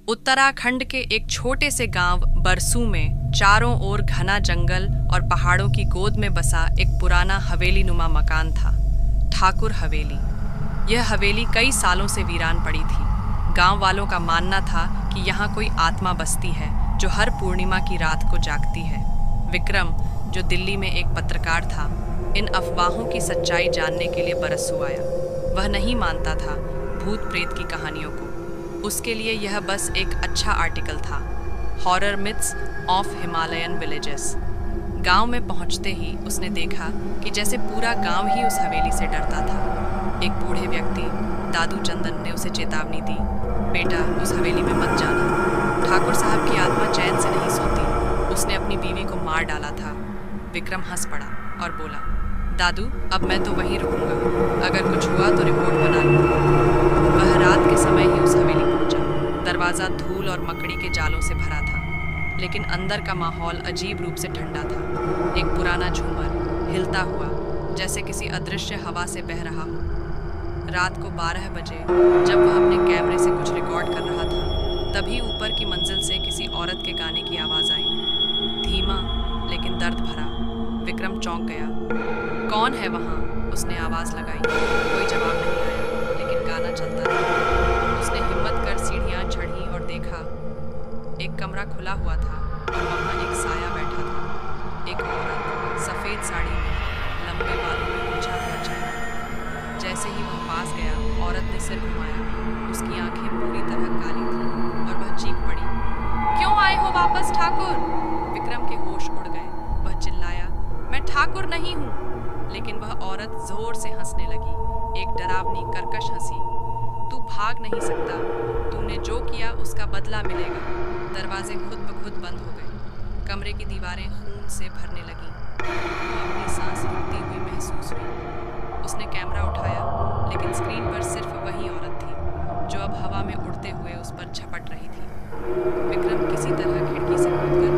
उत्तराखंड के एक छोटे से गांव बरसू में चारों ओर घना जंगल और पहाड़ों की गोद में बसा एक पुराना हवेली नुमा मकान था। ठाकुर हवेली। यह हवेली कई सालों से वीरान पड़ी थी। गांव वालों का मानना था कि यहाँ कोई आत्मा बसती है जो हर पूर्णिमा की रात को जागती है। विक्रम, जो दिल्ली में एक पत्रकार था, इन अफवाहों की सच्चाई जानने के लिए बरसू आया। वह नहीं मानता था भूत प्रेत की कहानियों को। उसके लिए यह बस एक अच्छा आर्टिकल था, horror myths of Himalayan villages. गांव में पहुंचते ही उसने देखा कि जैसे पूरा गांव ही उस हवेली से डरता था। एक बूढ़े व्यक्ति दादू चंदन ने उसे चेतावनी दी, बेटा उस हवेली में मत जाना। ठाकुर साहब की आत्मा चैन से नहीं सोती। उसने अपनी बीवी को मार डाला था। विक्रम हंस पड़ा और बोला, दादू अब मैं तो वहीं रुकूंगा, अगर कुछ हुआ तो रिपोर्ट बना लूंगा। वह रात के समय ही उस हवेली पहुंचा। दरवाज़ा धूल और मकड़ी के जालों से भरा था, लेकिन अंदर का माहौल अजीब रूप से ठंडा था। एक पुराना झूमर हिलता हुआ जैसे किसी अदृश्य हवा से बह रहा हो। रात को 12 बजे जब वह अपने कैमरे से कुछ रिकॉर्ड कर रहा था, तभी ऊपर की मंजिल से किसी औरत के गाने की आवाज़ आई, धीमा लेकिन दर्द भरा। विक्रम चौंक गया। कौन है वहाँ? उसने आवाज़ लगाई। कोई जवाब नहीं आया, लेकिन गाना चलता था। उसने हिम्मत कर सीढ़ियाँ चढ़ी और देखा। एक कमरा खुला हुआ था और वहाँ एक साया बैठा था। एक औरत सफ़ेद साड़ी में, लंबे बालों में बिछा हुआ चेहरा। जैसे ही वह पास गया, औरत ने सिर घुमाया। उसकी आंखें पूरी तरह काली थीं और वह चीख पड़ी, क्यों आए हो वापस ठाकुर? विक्रम के होश उड़ गए। वह चिल्लाया, मैं ठाकुर नहीं हूँ। लेकिन वह औरत जोर से हंसने लगी, एक डरावनी कर्कश हंसी। तू भाग नहीं सकता, तूने जो किया उसका बदला मिलेगा। दरवाजे खुद ब खुद बंद हो गए। कमरे की दीवारें खून से भरने लगीं। अपनी सांस रुकती हुई महसूस हुई। उसने कैमरा उठाया, लेकिन स्क्रीन पर सिर्फ वही औरत थी जो अब हवा में उड़ते हुए उस पर झपट रही थी। विक्रम किसी तरह खिड़की से कूदकर